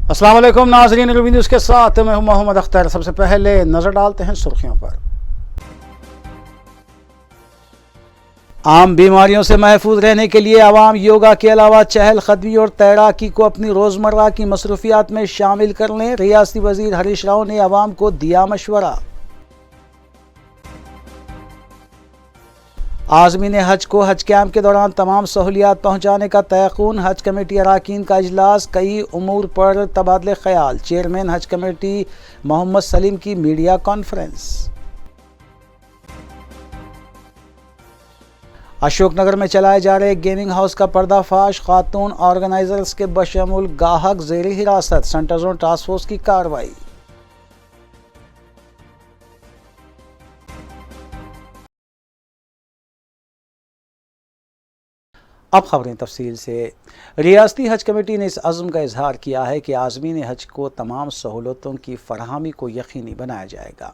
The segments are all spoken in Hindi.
अस्सलाम वालेकुम नाज़रीन, रूबी न्यूज़ के साथ मैं हूं मोहम्मद अख्तर। सबसे पहले नजर डालते हैं सुर्खियों पर। आम बीमारियों से महफूज रहने के लिए आवाम योगा के अलावा चहलकदमी और तैराकी को अपनी रोजमर्रा की मसरूफियात में शामिल कर लें। रियासती वजीर हरीश राव ने आवाम को दिया मशवरा। आज़मीन हज को हज कैंप के दौरान तमाम सहूलियात पहुँचाने का तयक़ुन। हज कमेटी अराकीन का इजलास, कई उमूर पर तबादले ख्याल। चेयरमैन हज कमेटी मोहम्मद सलीम की मीडिया कॉन्फ्रेंस। अशोकनगर में चलाए जा रहे गेमिंग हाउस का पर्दाफाश, खातून ऑर्गेनाइजर्स के बशमूल गाहक ज़ेर हिरासत। सेंटर जोन टास्क फोर्स की कार्रवाई। अब खबरें तफसील से। रियासती हज कमेटी ने इस अज़्म का इजहार किया है कि आज़मीन हज को तमाम सहूलतों की फरहमी को यकीनी बनाया जाएगा।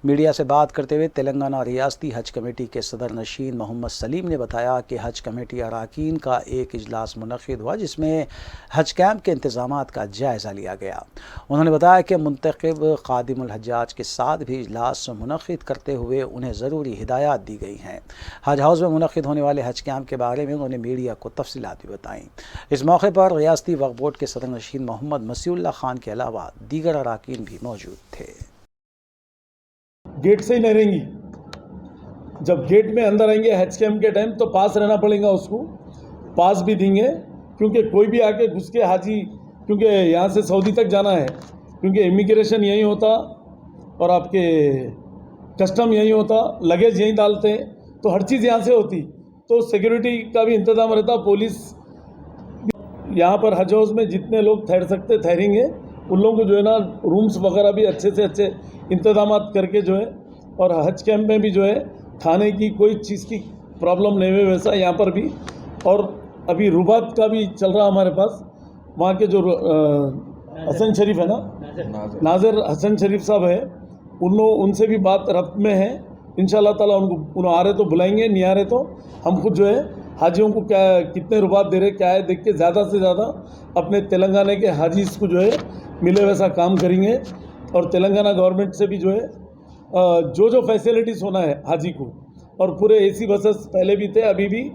मीडिया से बात करते हुए तेलंगाना रियासती हज कमेटी के सदर नशीन मोहम्मद सलीम ने बताया कि हज कमेटी अराकीन का एक इजलास मुनक़िद हुआ, जिसमें हज कैंप के इंतज़ामात का जायज़ा लिया गया। उन्होंने बताया कि मुंतखब ख़ादिमुल हज्जाज के साथ भी इजलास मुनक़िद करते हुए उन्हें ज़रूरी हिदायत दी गई हैं। हज हाउस में मुनक़िद होने वाले हज कैंप के बारे में उन्होंने मीडिया को तफसीलात भी बताई। इस मौके पर रियासती वक्फ बोर्ड के सदर नशीन मोहम्मद मसीउल्लाह खान के अलावा दीगर अराकीन भी मौजूद थे। गेट से ही नहीं रहेंगी, जब गेट में अंदर आएंगे हज कैंप के टाइम तो पास रहना पड़ेगा, उसको पास भी देंगे, क्योंकि कोई भी आके घुस के हाजी, क्योंकि यहाँ से सऊदी तक जाना है, क्योंकि इमिग्रेशन यहीं होता और आपके कस्टम यहीं होता, लगेज यहीं डालते हैं, तो हर चीज़ यहाँ से होती, तो सिक्योरिटी का भी इंतज़ाम रहता। पुलिस यहाँ पर हज हाउस में जितने लोग ठहर सकते ठहरेंगे, उन लोगों को जो है ना रूम्स वगैरह भी अच्छे से अच्छे इंतज़ाम करके जो है, और हज कैंप में भी जो है खाने की कोई चीज़ की प्रॉब्लम नहीं है, वैसा यहाँ पर भी। और अभी रुबात का भी चल रहा हमारे पास, वहाँ के जो हसन शरीफ है ना, नाज़र हसन शरीफ साहब है, उनसे भी बात रब्त में है। इंशाल्लाह ताला उनको आ रहे तो बुलाएंगे, नहीं आ रहे तो हम खुद जो है हाजियों को क्या कितने रुबात दे रहे क्या है देख के ज़्यादा से ज़्यादा अपने तेलंगाना के हाजीज़ को जो है मिले वैसा काम करेंगे। और तेलंगाना गवर्नमेंट से भी जो है जो फैसिलिटीज़ होना है हाजी को, और पूरे एसी बसेस पहले भी थे, अभी भी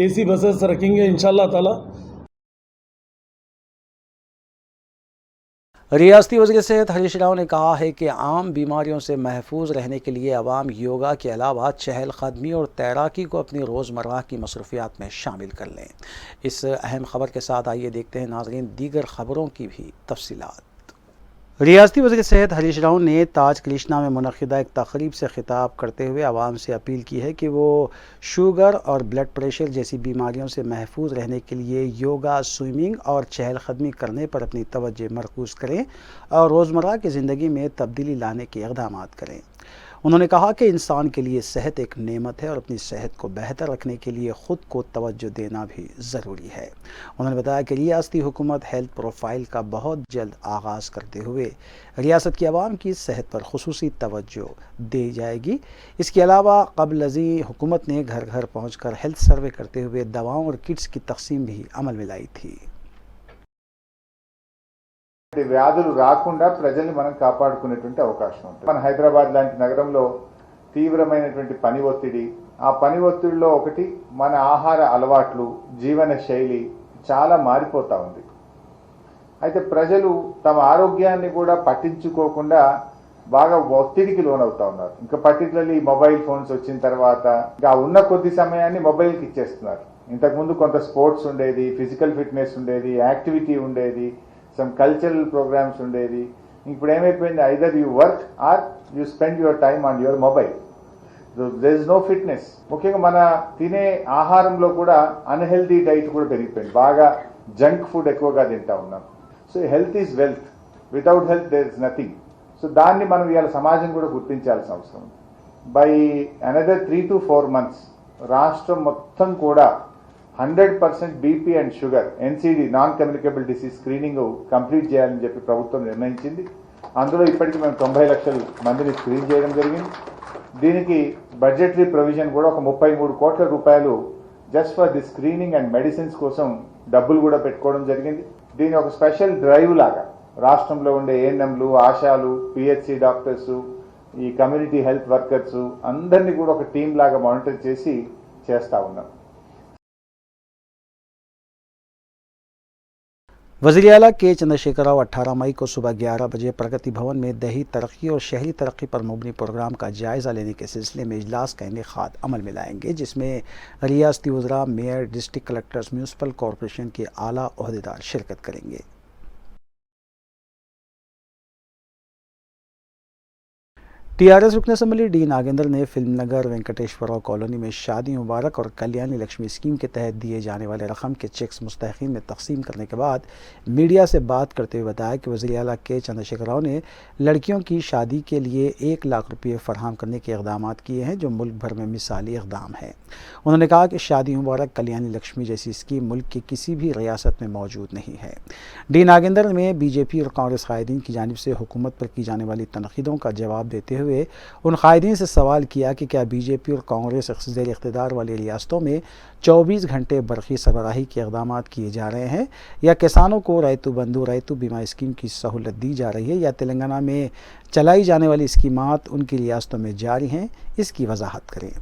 एसी बसेस रखेंगे इंशाल्लाह ताला। रियासती वज़ीर सेहत हरीश राव ने कहा है कि आम बीमारियों से महफूज रहने के लिए आवाम योगा के अलावा चहलकदमी और तैराकी को अपनी रोज़मर्रा की मसरूफियात में शामिल कर लें। इस अहम खबर के साथ आइए देखते हैं नाज़रीन दीगर खबरों की भी तफसीलात। रियासती वज़ीर सेहत हरीश राव ने ताज कृष्णा में मुनक़िदा एक तक़रीब से ख़िताब करते हुए आवाम से अपील की है कि वो शुगर और ब्लड प्रेशर जैसी बीमारियों से महफूज रहने के लिए योगा, स्विमिंग और चहलकदमी करने पर अपनी तवज्जो मरकूज़ करें और रोज़मर्रा की ज़िंदगी में तब्दीली लाने के इक़दामात करें। उन्होंने कहा कि इंसान के लिए सेहत एक नेमत है और अपनी सेहत को बेहतर रखने के लिए ख़ुद को तवज्जो देना भी ज़रूरी है। उन्होंने बताया कि रियासती हुकूमत हेल्थ प्रोफाइल का बहुत जल्द आगाज़ करते हुए रियासत की आवाम की सेहत पर खुसूसी तवज्जो दी जाएगी। इसके अलावा क़ब्ल हुकूमत ने घर घर पहुँच कर हेल्थ सर्वे करते हुए दवाओं और किट्स की तक़सीम भी अमल में लाई थी। వ్యాధులు రాకుండా ప్రజల్ని మనం కాపాడుకునేటువంటి అవకాశం ఉంటుంది। మన హైదరాబాద్ లాంటి నగరంలో తీవ్రమైనటువంటి పని ఒత్తిడి, ఆ పని ఒత్తిడిలో ఒకటి మన ఆహార అలవాట్లు, జీవన శైలి చాలా మారిపోతా ఉంది। అయితే ప్రజలు తమ ఆరోగ్యాన్ని కూడా పట్టించుకోకుండా బాగా ఒత్తిడికి లోనవుతా ఉన్నారు। ఇంకా పర్టికులర్లీ మొబైల్ ఫోన్స్ వచ్చిన తర్వాత ఇంకా ఉన్న కొద్ది సమయాన్ని మొబైల్కి ఇచ్చేస్తున్నారు। ఇంతకుముందు కొంత స్పోర్ట్స్ ఉండేది, ఫిజికల్ ఫిట్నెస్ ఉండేది, యాక్టివిటీ ఉండేది, some cultural programs ఉండేది। ఇప్పుడు ఏమైపోయింది, either you work or you spend your time on your mobile. So there is no fitness. ముఖ్యంగా మన తినే ఆహారంలో కూడా అన్హెల్దీ డైట్ కూడా పెరిగిపోయింది, బాగా జంక్ ఫుడ్ ఎక్కువగా తింటా ఉన్నాం. So health is wealth, without health there is nothing. So దాన్ని మనం ఇవాళ సమాజం కూడా గుర్తించాల్సిన అవసరం ఉంది. బై అనదర్ 3 to 4 months రాష్ట్రం మొత్తం కూడా 100% BP and sugar NCD non communicable disease screening complete చేయాలని చెప్పి ప్రభుత్వం నిర్ణయించింది. అందులో ఇప్పటికీ మేము 90 లక్షల మందిని స్క్రీన్ చేయడం జరిగింది. దీనికి బడ్జెటరీ ప్రొవిజన్ కూడా ఒక 33 కోట్ల రూపాయలు just for the screening and medicines కోసం డబ్బులు కూడా పెట్టుకోవడం జరిగింది. దీని ఒక స్పెషల్ డ్రైవ్ లాగా రాష్ట్రంలో ఉండే ఏఎన్ఎంలు, ఆశాలు, పిహెచ్సి డాక్టర్స్, ఈ కమ్యూనిటీ హెల్త్ వర్కర్స్ అందరినీ కూడా ఒక టీం లాగా మానిటర్ చేసి చేస్తా ఉన్నాం. वज़ीर आला के चंद्रशेखर राव 18 मई को सुबह 11 बजे प्रगति भवन में दही तरक्की और शहरी तरक्की पर मबनी प्रोग्राम का जायज़ा लेने के सिलसिले में इजलास का इनेकाद अमल में लाएंगे, जिसमें रियासती वज़रा, mayor, district collectors, municipal corporation के आला ओहदेदार शिरकत करेंगे। टीआरएस रुकन असम्बली डी नागेंद्र ने फिल्मनगर वेंकटेश्वरा कॉलोनी में शादी मुबारक और कल्याणी लक्ष्मी स्कीम के तहत दिए जाने वाले रकम के चेक्स मुस्तहिकीन में तकसीम करने के बाद मीडिया से बात करते हुए बताया कि वज़ीर आला के चंद्रशेखर राव ने लड़कियों की शादी के लिए 1 लाख रुपये फराहम करने के इक़दाम किए हैं, जो मुल्क भर में मिसाली इक़दाम है। उन्होंने कहा कि शादी मुबारक, कल्याणी लक्ष्मी जैसी स्कीम मुल्क की किसी भी रियासत में मौजूद नहीं है। डी नागेंद्र में बीजेपी और कांग्रेस कायदीन की जानिब से हुकूमत पर की जाने वाली तनकीदों का जवाब देते हुए उन कायदीन से सवाल किया कि क्या बीजेपी और कांग्रेस ज़ेर इक़्तिदार वाली रियासतों में 24 घंटे बरक़ी सरबराही के इक़दाम किए जा रहे हैं, या किसानों को रैतु बंधु, रैतु बीमा स्कीम की सहूलत दी जा रही है, या तेलंगाना में चलाई जाने वाली स्कीमात उनकी रियासतों में जारी हैं, इसकी वजाहत करें।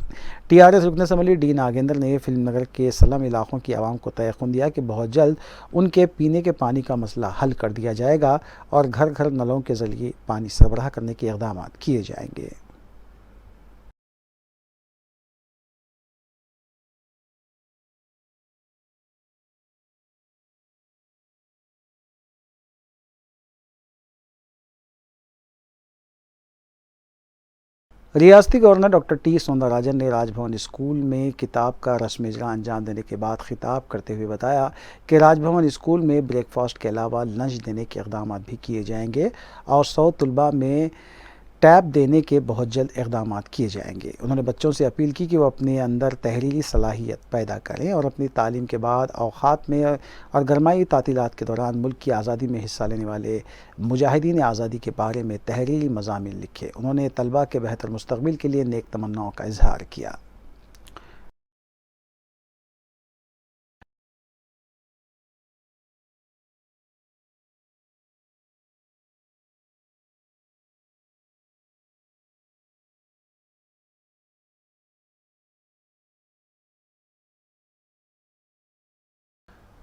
टीआरएस रुकन असम्बली डी नागेंद्र ने फिल्मनगर के सलम इलाकों की आवाम को तयक़ुन दिया कि बहुत जल्द उनके पीने के पानी का मसला हल कर दिया जाएगा और घर घर नलों के ज़रिए पानी सरबराह करने के इक़दाम किए जाएंगे। रियासती गवर्नर डॉक्टर टी सौंदरराजन ने राजभवन स्कूल में किताब का रस्म इजरा अंजाम देने के बाद खिताब करते हुए बताया कि राजभवन स्कूल में ब्रेकफास्ट के अलावा लंच देने के इक़दाम भी किए जाएंगे और 100 तलबा में टैब देने के बहुत जल्द इक़दाम किए जाएंगे। उन्होंने बच्चों से अपील की कि वो अपने अंदर तहरीरी सलाहियत पैदा करें और अपनी तालीम के बाद औक़ात में और गरमाई तातीलात के दौरान मुल्क की आज़ादी में हिस्सा लेने वाले मुजाहिदीन आज़ादी के बारे में तहरीरी मज़ामीन लिखे। उन्होंने तलबा के बेहतर मुस्तक़बिल के लिए नेक तमन्नाओं का इजहार किया।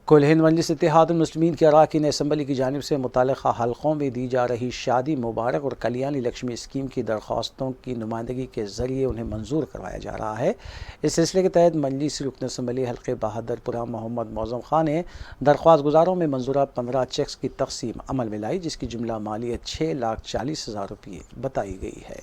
कुल हिंद मजलिस इत्तेहादुल मुस्लिमीन के अरकान असम्बली की जानिब से मुतल्लिक़ा हल्क़ों में दी जा रही शादी मुबारक और कल्याणी लक्ष्मी स्कीम की दरख्वास्तों की नुमाइंदगी के ज़रिए उन्हें मंजूर करवाया जा रहा है। इस सिलसिले के तहत मजलिस रुकन असम्बली हल्क़े बहादुरपुरा मोहम्मद मौज़म खान ने दरख्वास्त गुजारों में मंजूरा 15 चेक्स की तकसीम अमल में लाई, जिसकी जुमला मालियत 6,40,000 रुपये बताई गई है।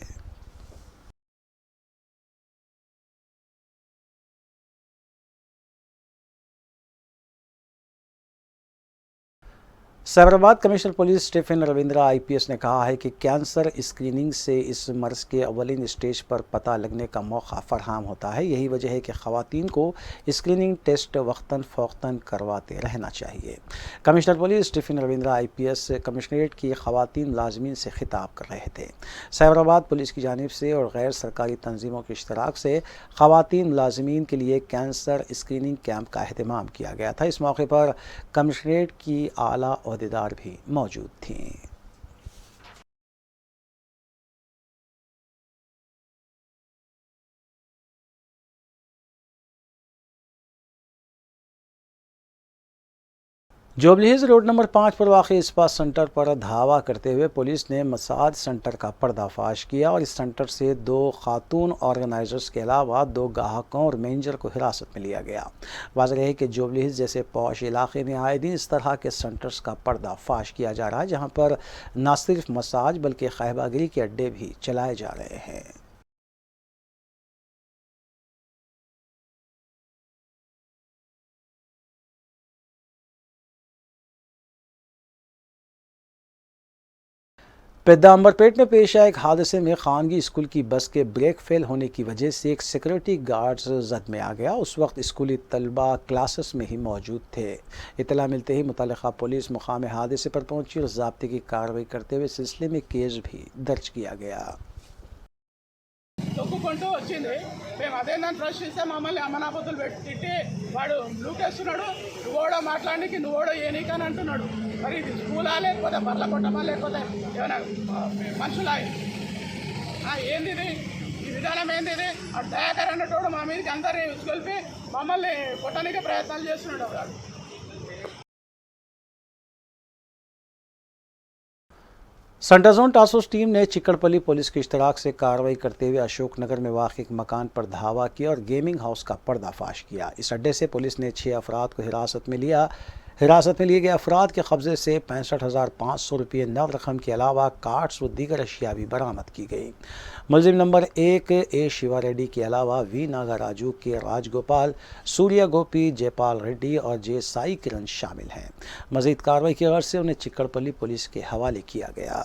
Cyberabad commissioner police Stephen Ravindra IPS ने कहा है कि कैंसर स्क्रीनिंग से इस मर्ज़ के अवलिन स्टेज पर पता लगने का मौका फराहम होता है। यही वजह है कि ख़वातीन को स्क्रीनिंग टेस्ट वक्तन फ़ौक़तन करवाते रहना चाहिए। Commissioner police Stephen Ravindra IPS commissionerate की ख़वातीन मुलाज़मीन से खिताब कर रहे थे। साइबराबाद पुलिस की जानिब से और गैर सरकारी तंजीमों के इश्तराक से ख़वातीन मुलाज़मीन के लिए कैंसर स्क्रीनिंग कैंप का अहतमाम किया गया था। इस मौके पर कमिश्नरेट की आला ओहदेदार भी मौजूद थीं। जुबली हिल्स रोड नंबर 5 पर वाक़ इस्पात सेंटर पर धावा करते हुए पुलिस ने मसाज सेंटर का पर्दाफाश किया और इस सेंटर से 2 खातून ऑर्गेनाइजर्स के अलावा 2 ग्राहकों और मैनेजर को हिरासत में लिया गया। वाज़ेह है कि जुबली हिल्स जैसे पॉश इलाके में आए दिन इस तरह के सेंटर्स का पर्दाफाश किया जा रहा है, जहाँ पर न सिर्फ मसाज बल्कि ख़हबागिरी के अड्डे भी चलाए जा रहे हैं। पेद्दांबरपेट में पेश आए एक हादसे में खानगी स्कूल की बस के ब्रेक फेल होने की वजह से एक सिक्योरिटी गार्ड्स जख्मी आ गया। उस वक्त स्कूली तलबा क्लासेस में ही मौजूद थे। इत्तला मिलते ही मुतल्लिक़ा पुलिस मुकाम हादसे पर पहुंची और ज़ाब्ते की कार्रवाई करते हुए सिलसिले में केस भी दर्ज किया गया। ఊపుకుంటూ వచ్చింది. మేము అదేందని ప్రశ్నిస్తే మమ్మల్ని అమ్మనాపతులు తిట్టి వాడు లూకేస్తున్నాడు. నువ్వోడో మాట్లాడికి నువ్వోడో ఏనీకని అంటున్నాడు. మరి ఇది స్కూలా లేకపోతే బర్ల కొట్టమా లేకపోతే ఏమైనా మనుషులా? ఏంది ఇది? ఈ విధానం ఏంది ఇది? ఆ దయాకర్ అన్నట్టు మా మీదకి అందరినీ ఉసుకొల్పి మమ్మల్ని కొట్టడానికి ప్రయత్నాలు చేస్తున్నాడు వాడు. Central zone task force team ने चिकड़पल्ली पुलिस की इश्तराक से कार्रवाई करते हुए अशोकनगर में वाक़ एक मकान पर धावा किया और गेमिंग हाउस का पर्दाफाश किया। इस अड्डे से पुलिस ने 6 अफराद को हिरासत में लिया। हिरासत में लिए गए अफराद के कब्जे से 65,500 रुपये नकद रकम के अलावा कार्ड्स व दीगर अशिया भी बरामद की गई। मुलजिम नंबर 1 ए शिवा रेड्डी के अलावा वी नागाराजू के राजगोपाल, सूर्या गोपी, जयपाल रेड्डी और जे साई किरण शामिल हैं। मजीद कार्रवाई की गर्ज से उन्हें चिकड़पल्ली पुलिस के हवाले किया गया।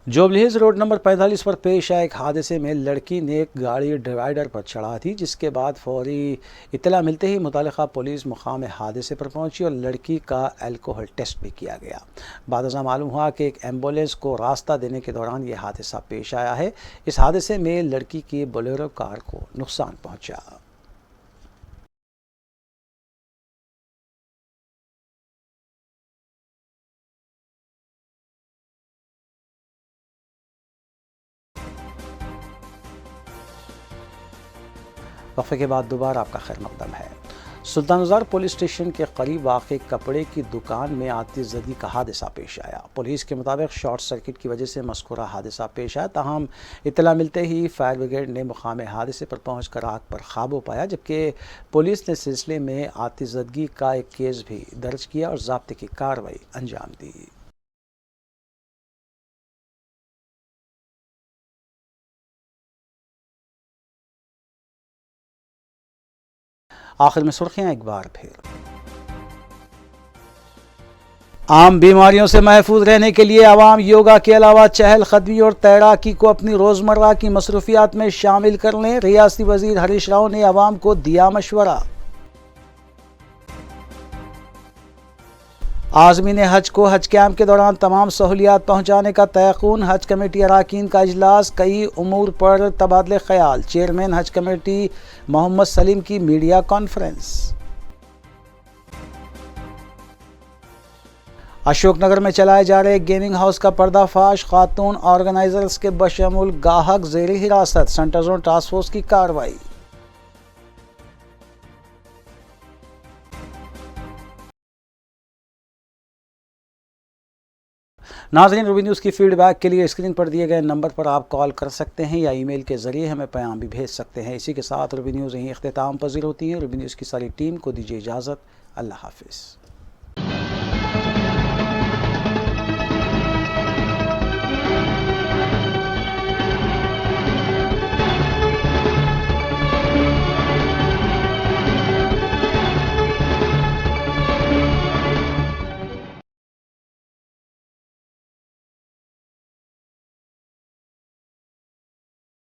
जोबलीहिल्स रोड नंबर 45 पर पेश आए एक हादसे में लड़की ने एक गाड़ी डिवाइडर पर चढ़ा दी, जिसके बाद फौरी इत्तला मिलते ही मुतालिका पुलिस मुकाम हादसे पर पहुंची और लड़की का अल्कोहल टेस्ट भी किया गया। बादशाह मालूम हुआ कि एक एम्बुलेंस को रास्ता देने के दौरान यह हादसा पेश आया है। इस हादसे में लड़की की बोलेरो कार को नुकसान पहुँचा। वक्फे के बाद दोबारा आपका खैर मकदम है। सुल्तानबाजार पुलिस स्टेशन के करीब वाक़ कपड़े की दुकान में आतिशज़दी का हादसा पेश आया। पुलिस के मुताबिक शॉर्ट सर्किट की वजह से मज़कूरा हादसा पेश आया। ताहम इत्तला मिलते ही फायर ब्रिगेड ने मुकाम हादसे पर पहुंचकर आग पर काबू पाया, जबकि पुलिस ने सिलसिले में आतिशज़दगी का एक केस भी दर्ज किया और ज़ाब्ते की कार्रवाई अंजाम दी। आखिर में सुर्खियां एक बार फिर। आम बीमारियों से महफूज रहने के लिए आवाम योगा के अलावा चहलकदमी और तैराकी को अपनी रोज़मर्रा की मसरूफियात में शामिल कर लें। रियासती वजीर हरीश राव ने आवाम को दिया मशवरा। आज़मीन हज को हज कैंप के दौरान तमाम सहूलियात पहुँचाने का तयक़ुन। हज कमेटी अरकान का इजलास, कई उमूर पर तबादले ख्याल। चेयरमैन हज कमेटी मोहम्मद सलीम की मीडिया कॉन्फ्रेंस। अशोकनगर में चलाए जा रहे गेमिंग हाउस का पर्दाफाश, खातून ऑर्गेनाइजर्स के बशमूल गाहक ज़ेर हिरासत। सेंट्रल जोन टास्क फोर्स की कार्रवाई। नाज़रीन, रूबी न्यूज़ की फीडबैक के लिए स्क्रीन पर दिए गए नंबर पर आप कॉल कर सकते हैं या ईमेल के ज़रिए हमें पैगाम भी भेज सकते हैं। इसी के साथ रूबी न्यूज़ यहीं इख्तिताम पज़ीर होती है। रूबी न्यूज़ की सारी टीम को दीजिए इजाज़त। अल्लाह हाफ़िज़।